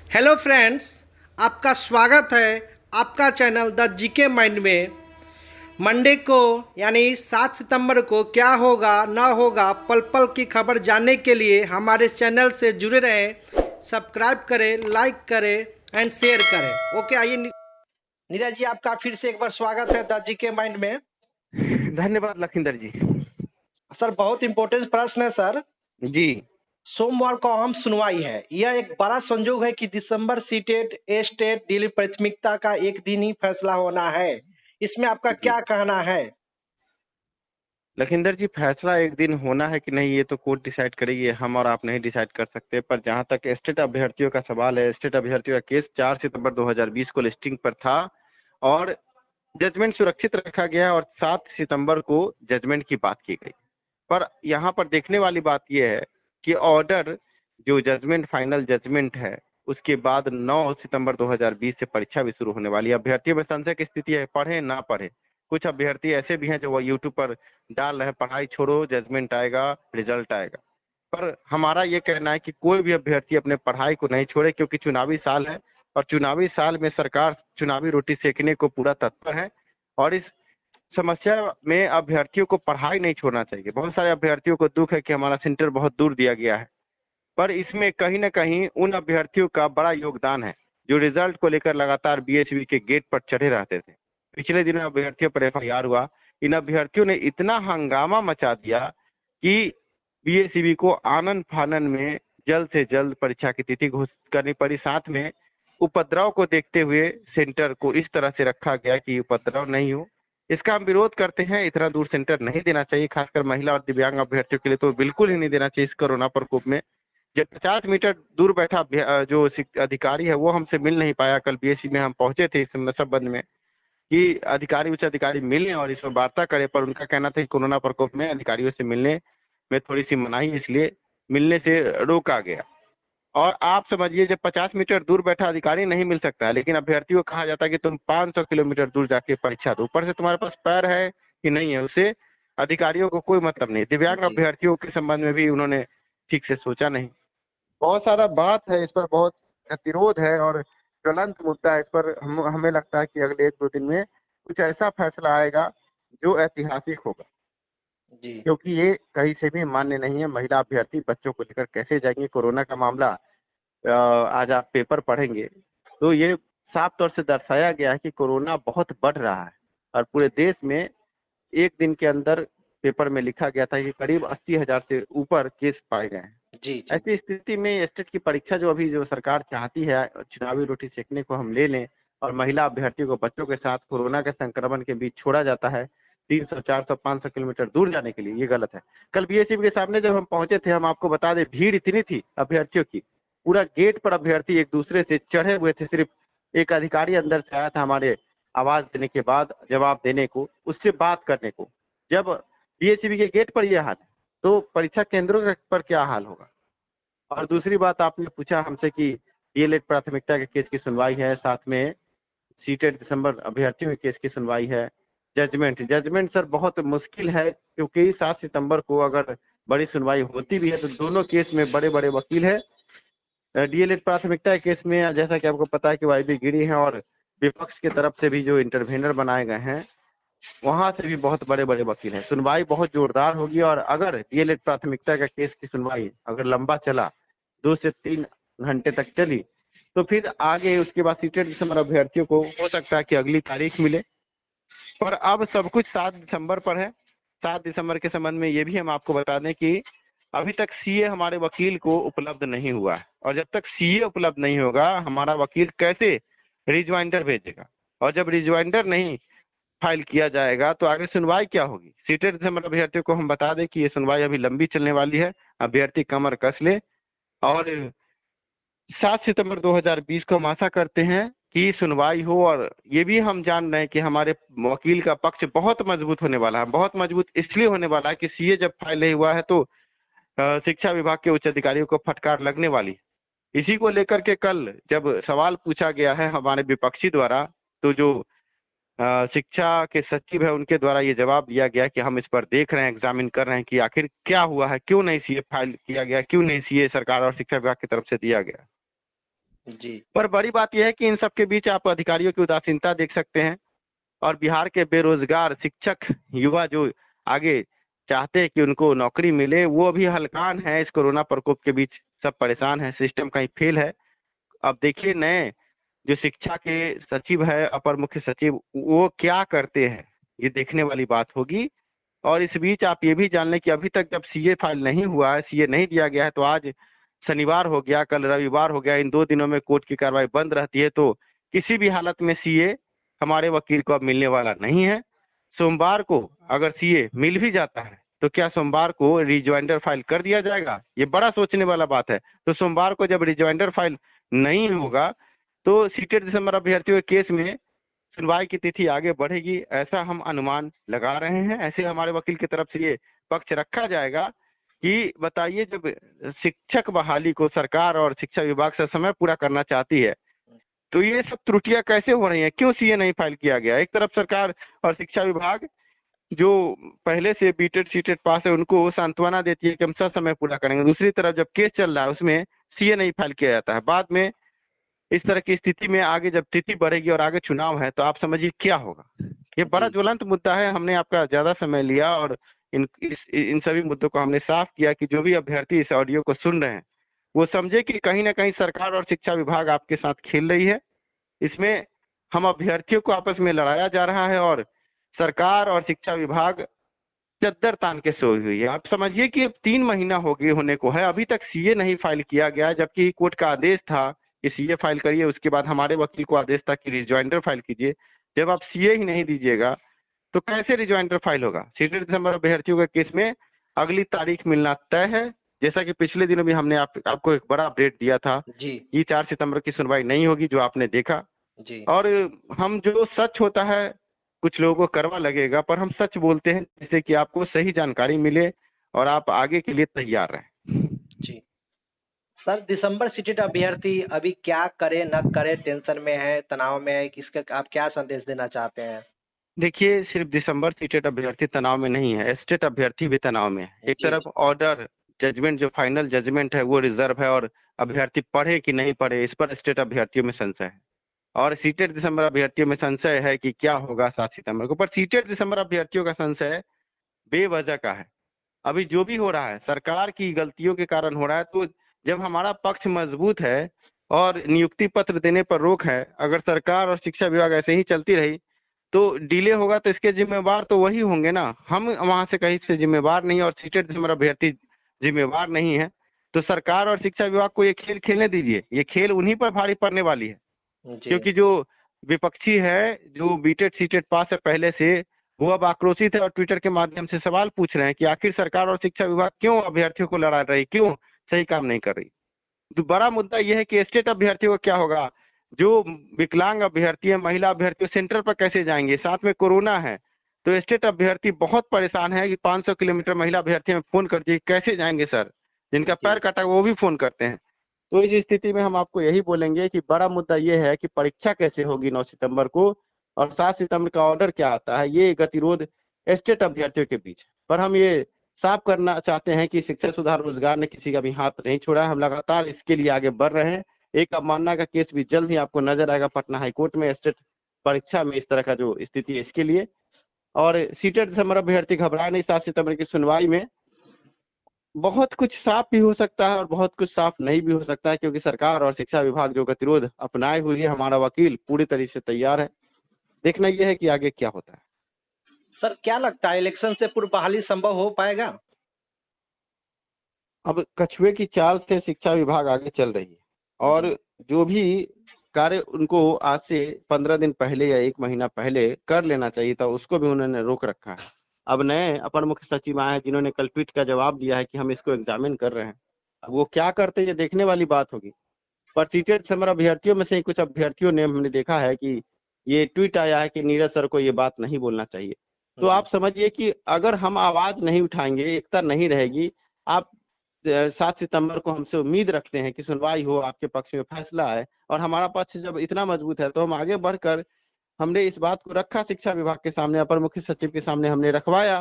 Hello friends, आपका स्वागत है आपका चैनल द जीके माइंड में। मंडे को यानी 7 सितंबर को क्या होगा ना होगा पल पल की खबर जानने के लिए हमारे चैनल से जुड़े रहें। सब्सक्राइब करें, लाइक करें एंड शेयर करें। ओके, आइए नीरज जी, आपका फिर से एक बार स्वागत है द जीके माइंड में। धन्यवाद लखिंदर जी। सर, बहुत इंपॉर्टेंट प्रश्न है सर। जी सोमवार को अहम सुनवाई है। यह एक बड़ा संजोग है कि दिसंबर सीटेट ए स्टेट डील प्राथमिकता का एक दिन ही फैसला होना है। इसमें आपका जी क्या कहना है? लखिंदर जी, फैसला एक दिन होना है कि नहीं ये तो कोर्ट डिसाइड करेगी, हम और आप नहीं डिसाइड कर सकते। पर जहां तक स्टेट अभ्यर्थियों का सवाल है, स्टेट अभ्यर्थियों का केस 4 सितंबर 2020 को लिस्टिंग पर था और जजमेंट सुरक्षित रखा गया और 7 सितंबर को जजमेंट की बात की गई। पर यहाँ पर देखने वाली बात यह है कि ऑर्डर जो जजमेंट फाइनल जजमेंट है उसके बाद 9 सितंबर 2020 से परीक्षा भी शुरू होने वाली है। अभ्यर्थियों में संशय की स्थिति है, पढ़े ना पढ़े। कुछ अभ्यर्थी ऐसे भी हैं जो वो यूट्यूब पर डाल रहे हैं पढ़ाई छोड़ो, जजमेंट आएगा, रिजल्ट आएगा। पर हमारा ये कहना है कि कोई भी अभ्यर्थी अपने पढ़ाई को नहीं छोड़े, क्योंकि चुनावी साल है और चुनावी साल में सरकार चुनावी रोटी सेकने को पूरा तत्पर है। और इस समस्या में अभ्यर्थियों को पढ़ाई नहीं छोड़ना चाहिए। बहुत सारे अभ्यर्थियों को दुख है कि हमारा सेंटर बहुत दूर दिया गया है, पर इसमें कहीं ना कहीं उन अभ्यर्थियों का बड़ा योगदान है जो रिजल्ट को लेकर लगातार बीएसवी के गेट पर चढ़े रहते थे। पिछले दिनों अभ्यर्थियों पर एफआईआर हुआ। इन अभ्यर्थियों ने इतना हंगामा मचा दिया कि बीएसवी को आनन फानन में जल्द से जल्द परीक्षा की तिथि घोषित करनी पड़ी। साथ में उपद्रव को देखते हुए सेंटर को इस तरह से रखा गया कि उपद्रव नहीं हो। इसका हम विरोध करते हैं। इतना दूर सेंटर नहीं देना चाहिए, खासकर महिला और दिव्यांग अभ्यर्थियों के लिए तो बिल्कुल ही नहीं देना चाहिए इस कोरोना प्रकोप में। जब 50 मीटर दूर बैठा जो अधिकारी है वो हमसे मिल नहीं पाया। कल बीएससी में हम पहुंचे थे इस संबंध में कि अधिकारी उच्च अधिकारी मिले और इस पर वार्ता करे, पर उनका कहना था कि कोरोना प्रकोप में अधिकारियों से मिलने में थोड़ी सी मनाही, इसलिए मिलने से रोका गया। और आप समझिए, जब 50 मीटर दूर बैठा अधिकारी नहीं मिल सकता है, लेकिन अभ्यर्थियों को कहा जाता है कि तुम 500 किलोमीटर दूर जाके परीक्षा दो। ऊपर से तुम्हारे पास पैर है कि नहीं है उससे अधिकारियों को कोई मतलब नहीं। दिव्यांग जी अभ्यर्थियों के संबंध में भी उन्होंने ठीक से सोचा नहीं। बहुत सारा बात है इस पर, बहुत गतिरोध है और ज्वलंत मुद्दा है इस पर। हमें लगता है कि अगले 1-2 दिन में कुछ ऐसा फैसला आएगा जो ऐतिहासिक होगा, जी क्योंकि ये कहीं से भी मान्य नहीं है। महिला अभ्यर्थी बच्चों को लेकर कैसे जाएंगे? कोरोना का मामला, आज आप पेपर पढ़ेंगे तो ये साफ तौर से दर्शाया गया है कि कोरोना बहुत बढ़ रहा है और पूरे देश में एक दिन के अंदर पेपर में लिखा गया था कि करीब 80,000 से ऊपर केस पाए गए हैं। जी जी ऐसी स्थिति में स्टेट की परीक्षा जो अभी जो सरकार चाहती है चुनावी रोटी सेकने को हम ले लें और महिला अभ्यर्थियों को बच्चों के साथ कोरोना के संक्रमण के बीच छोड़ा जाता है 300, 400, 500 किलोमीटर दूर जाने के लिए, ये गलत है। कल बीएससी के सामने जब हम पहुंचे थे, हम आपको बता दें, भीड़ इतनी थी अभ्यर्थियों की, पूरा गेट पर अभ्यर्थी एक दूसरे से चढ़े हुए थे। सिर्फ एक अधिकारी अंदर से आया था हमारे आवाज देने के बाद, जवाब देने को, उससे बात करने को। जब बीएससी के गेट पर यह हाल है तो परीक्षा केंद्रों पर क्या हाल होगा? और दूसरी बात, आपने पूछा हमसे कि डीएलएड प्राथमिकता के केस की सुनवाई है, साथ में सीटेट दिसंबर अभ्यर्थियों के केस की सुनवाई है। जजमेंट सर बहुत मुश्किल है, क्योंकि 7 सितंबर को अगर बड़ी सुनवाई होती भी है तो दोनों केस में बड़े बड़े वकील है। डीएलएड प्राथमिकता के केस में जैसा कि आपको पता है कि वाईबी गिरी है और विपक्ष की तरफ से भी जो इंटरवेनर बनाए गए हैं वहां से भी बहुत बड़े बड़े वकील हैं। सुनवाई बहुत जोरदार होगी और अगर डीएलएड प्राथमिकता का केस की सुनवाई अगर लंबा चला, 2 से 3 घंटे तक चली, तो फिर आगे उसके बाद सीटेट दिसंबर अभ्यर्थियों को हो सकता है कि अगली तारीख मिले। पर अब सब कुछ 7 दिसंबर पर है। 7 दिसंबर के संबंध में ये भी हम आपको बता दें कि अभी तक सीए हमारे वकील को उपलब्ध नहीं हुआ है और जब तक सीए उपलब्ध नहीं होगा हमारा वकील कैसे रिज्वाइंडर भेजेगा? और जब रिज्वाइंडर नहीं फाइल किया जाएगा तो आगे सुनवाई क्या होगी? सीटेट दिसंबर अभ्यर्थियों को हम बता दें कि ये सुनवाई अभी लंबी चलने वाली है। अभ्यर्थी कमर कस ले और 7 सितंबर 2020 को हम आशा करते हैं कि सुनवाई हो। और ये भी हम जान रहे हैं कि हमारे वकील का पक्ष बहुत मजबूत होने वाला है। बहुत मजबूत इसलिए होने वाला है कि सीए जब फाइल नहीं हुआ है तो शिक्षा विभाग के उच्च अधिकारियों को फटकार लगने वाली है। इसी को लेकर के कल जब सवाल पूछा गया है हमारे विपक्षी द्वारा, तो जो शिक्षा के सचिव है उनके द्वारा ये जवाब दिया गया कि हम इस पर देख रहे हैं, एग्जामिन कर रहे हैं कि आखिर क्या हुआ है, क्यों नहीं सीए फाइल किया गया, क्यों नहीं सीए सरकार और शिक्षा विभाग की तरफ से दिया गया। जी पर बड़ी बात यह है कि इन सबके बीच आप अधिकारियों की उदासीनता देख सकते हैं और बिहार के बेरोजगार शिक्षक युवा जो आगे चाहते हैं कि उनको नौकरी मिले, वो भी हलकान है इस कोरोना प्रकोप के बीच। सब परेशान है, सिस्टम कहीं फेल है। अब देखिए नए जो शिक्षा के सचिव है, अपर मुख्य सचिव, वो क्या करते हैं, ये देखने वाली बात होगी। और इस बीच आप ये भी जान लें कि अभी तक जब सीए फाइल नहीं हुआ है, सीए नहीं दिया गया है, तो आज शनिवार हो गया, कल रविवार हो गया, इन 2 दिनों में कोर्ट की कार्रवाई बंद रहती है, तो किसी भी हालत में सीए हमारे वकील को अब मिलने वाला नहीं है। सोमवार को अगर सीए मिल भी जाता है तो क्या सोमवार को रिज्वाइंडर फाइल कर दिया जाएगा? ये बड़ा सोचने वाला बात है। तो सोमवार को जब रिज्वाइंडर फाइल नहीं होगा तो सीटेट दिसंबर अभ्यर्थियों के केस में सुनवाई की तिथि आगे बढ़ेगी, ऐसा हम अनुमान लगा रहे हैं। ऐसे हमारे वकील की तरफ से ये पक्ष रखा जाएगा कि बताइए, जब शिक्षक बहाली को सरकार और शिक्षा विभाग से समय पूरा करना चाहती है तो ये सब त्रुटियां कैसे हो रही हैं? क्यों सीए नहीं फाइल किया गया? एक तरफ सरकार और शिक्षा विभाग जो पहले से बीटेड सीटेड पास है उनको सांत्वना देती है कि हम सब समय पूरा करेंगे, दूसरी तरफ जब केस चल रहा है उसमें सीए नहीं फाइल किया जाता है। बाद में इस तरह की स्थिति में आगे जब तिथि बढ़ेगी और आगे चुनाव है तो आप समझिए क्या होगा। ये बड़ा जी ज्वलंत मुद्दा है। हमने आपका ज्यादा समय लिया और इन सभी मुद्दों को हमने साफ किया कि जो भी अभ्यर्थी इस ऑडियो को सुन रहे हैं वो समझे कि कहीं ना कहीं सरकार और शिक्षा विभाग आपके साथ खेल रही है। इसमें हम अभ्यर्थियों को आपस में लड़ाया जा रहा है और सरकार और शिक्षा विभाग चद्दर तान के सोई हुई है। आप समझिए कि अब 3 महीना हो गए होने को है, अभी तक सीए नहीं फाइल किया गया, जबकि कोर्ट का आदेश था कि सीए फाइल करिए। उसके बाद हमारे वकील को आदेश था कि रिज्वाइंडर फाइल कीजिए। जब आप सीए ही नहीं दीजिएगा तो कैसे रिज्वाइंडर फाइल होगा? सीटेट दिसंबर अभ्यर्थियों के केस में अगली तारीख मिलना तय है। जैसा कि पिछले दिनों भी हमने आपको एक बड़ा अपडेट दिया था जी कि 4 सितंबर की सुनवाई नहीं होगी, जो आपने देखा। जी और हम जो सच होता है कुछ लोगों को कड़वा लगेगा, पर हम सच बोलते हैं जिससे कि आपको सही जानकारी मिले और आप आगे के लिए तैयार रहें। जी सर, दिसंबर सीटेट अभ्यर्थी अभी क्या करे न करे, टेंशन में है, तनाव में है, किसका आप क्या संदेश देना चाहते हैं? देखिए, सिर्फ दिसंबर सीटेट अभ्यर्थी तनाव में नहीं है, एस्टेट अभ्यर्थी भी तनाव में है। एक जी तरफ जी ऑर्डर जजमेंट, जो फाइनल जजमेंट है वो रिजर्व है और अभ्यर्थी पढ़े कि नहीं पढ़े इस पर स्टेट अभ्यर्थियों में संशय है। और सीटेट दिसंबर अभ्यर्थियों में संशय है कि क्या होगा 7 सितंबर को। पर सीटेट दिसंबर अभ्यर्थियों का संशय बेवजह का है। अभी जो भी हो रहा है सरकार की गलतियों के कारण हो रहा है। तो जब हमारा पक्ष मजबूत है और नियुक्ति पत्र देने पर रोक है, अगर सरकार और शिक्षा विभाग ऐसे ही चलती रही तो डिले होगा तो इसके जिम्मेवार तो वही होंगे ना। हम वहां से कहीं से जिम्मेवार नहीं और सीटेट दिसंबर अभ्यर्थी जिम्मेवार नहीं है। तो सरकार और शिक्षा विभाग को ये खेल खेलने दीजिए। ये खेल उन्हीं पर भारी पड़ने वाली है, जी क्योंकि जो विपक्षी है, जो बीटेड सीटेड पास है पहले से, वो अब आक्रोशित है और ट्विटर के माध्यम से सवाल पूछ रहे हैं कि आखिर सरकार और शिक्षा विभाग क्यों अभ्यर्थियों को लड़ा रही, क्यों सही काम नहीं कर रही। तो बड़ा मुद्दा यह है कि स्टेट अभ्यर्थियों को क्या होगा, जो विकलांग अभ्यर्थी है, महिला अभ्यर्थी सेंटर पर कैसे जाएंगे, साथ में कोरोना है। तो स्टेट अभ्यर्थी बहुत परेशान है कि 500 किलोमीटर महिला अभ्यर्थी में फोन कर दिए कैसे जाएंगे सर, जिनका जी पैर कटा वो भी फोन करते हैं। तो इस स्थिति में हम आपको यही बोलेंगे कि बड़ा मुद्दा यह है कि परीक्षा कैसे होगी 9 सितंबर को और 7 सितंबर का ऑर्डर क्या आता है। ये गतिरोध स्टेट अभ्यर्थियों के बीच है। पर हम ये साफ करना चाहते हैं कि शिक्षा सुधार रोजगार ने किसी का भी हाथ नहीं छोड़ा है। हम लगातार इसके लिए आगे बढ़ रहे हैं। एक अवमानना का केस भी जल्द ही आपको नजर आएगा पटना हाईकोर्ट में, स्टेट परीक्षा में इस तरह का जो स्थिति है इसके लिए। और सीटेट दिसंबर अभ्यर्थी घबराए नहीं, 7 सितंबर की सुनवाई में बहुत कुछ साफ भी हो सकता है और बहुत कुछ साफ नहीं भी हो सकता है, क्योंकि सरकार और शिक्षा विभाग जो गतिरोध अपनाए हुई है, हमारा वकील पूरी तरीके से तैयार है। देखना यह है कि आगे क्या होता है। सर, क्या लगता है इलेक्शन से पूर्व बहाली संभव हो पाएगा? अब कछुए की चाल से शिक्षा विभाग आगे चल रही है और जी जो भी कार्य उनको आज से 15 दिन पहले या 1 महीना पहले कर लेना चाहिए था उसको भी उन्होंने रोक रखा है। अब नए अपर मुख्य सचिव आए हैं जिन्होंने कल ट्वीट का जवाब दिया है कि हम इसको एग्जामिन कर रहे हैं। अब वो क्या करते हैं ये देखने वाली बात होगी। पर सीटेट समर अभ्यर्थियों में से कुछ अभ्यर्थियों ने, हमने देखा है कि ये ट्वीट आया है कि नीरज सर को ये बात नहीं बोलना चाहिए। तो जी आप समझिए कि अगर हम आवाज नहीं उठाएंगे, एकता नहीं रहेगी। आप 7 सितंबर को हमसे उम्मीद रखते हैं कि सुनवाई हो, आपके पक्ष में फैसला है और हमारा पक्ष जब इतना मजबूत है तो हम आगे बढ़कर हमने इस बात को रखा शिक्षा विभाग के सामने, अपर मुख्य सचिव के सामने हमने रखवाया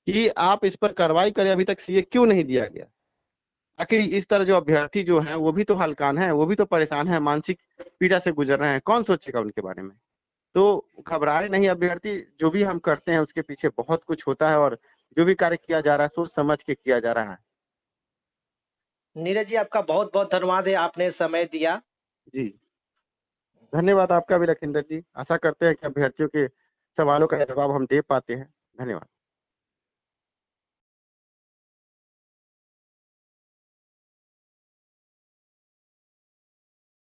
कि आप इस पर कार्रवाई करें। अभी तक सीए क्यों नहीं दिया गया? आखिर इस तरह जो अभ्यर्थी जो हैं वो भी तो हलकान हैं, वो भी तो परेशान हैं, मानसिक पीड़ा से गुजर रहे हैं, कौन सोचेगा उनके बारे में। तो घबराए नहीं अभ्यर्थी, जो भी हम करते हैं उसके पीछे बहुत कुछ होता है, और जो भी कार्य किया जा रहा है सोच समझ के किया जा रहा है। नीरज जी, आपका बहुत बहुत धन्यवाद है, आपने समय दिया। जी, धन्यवाद आपका भी लखिंदर जी। आशा करते हैं कि अभ्यर्थियों के सवालों का जवाब हम दे पाते हैं। धन्यवाद।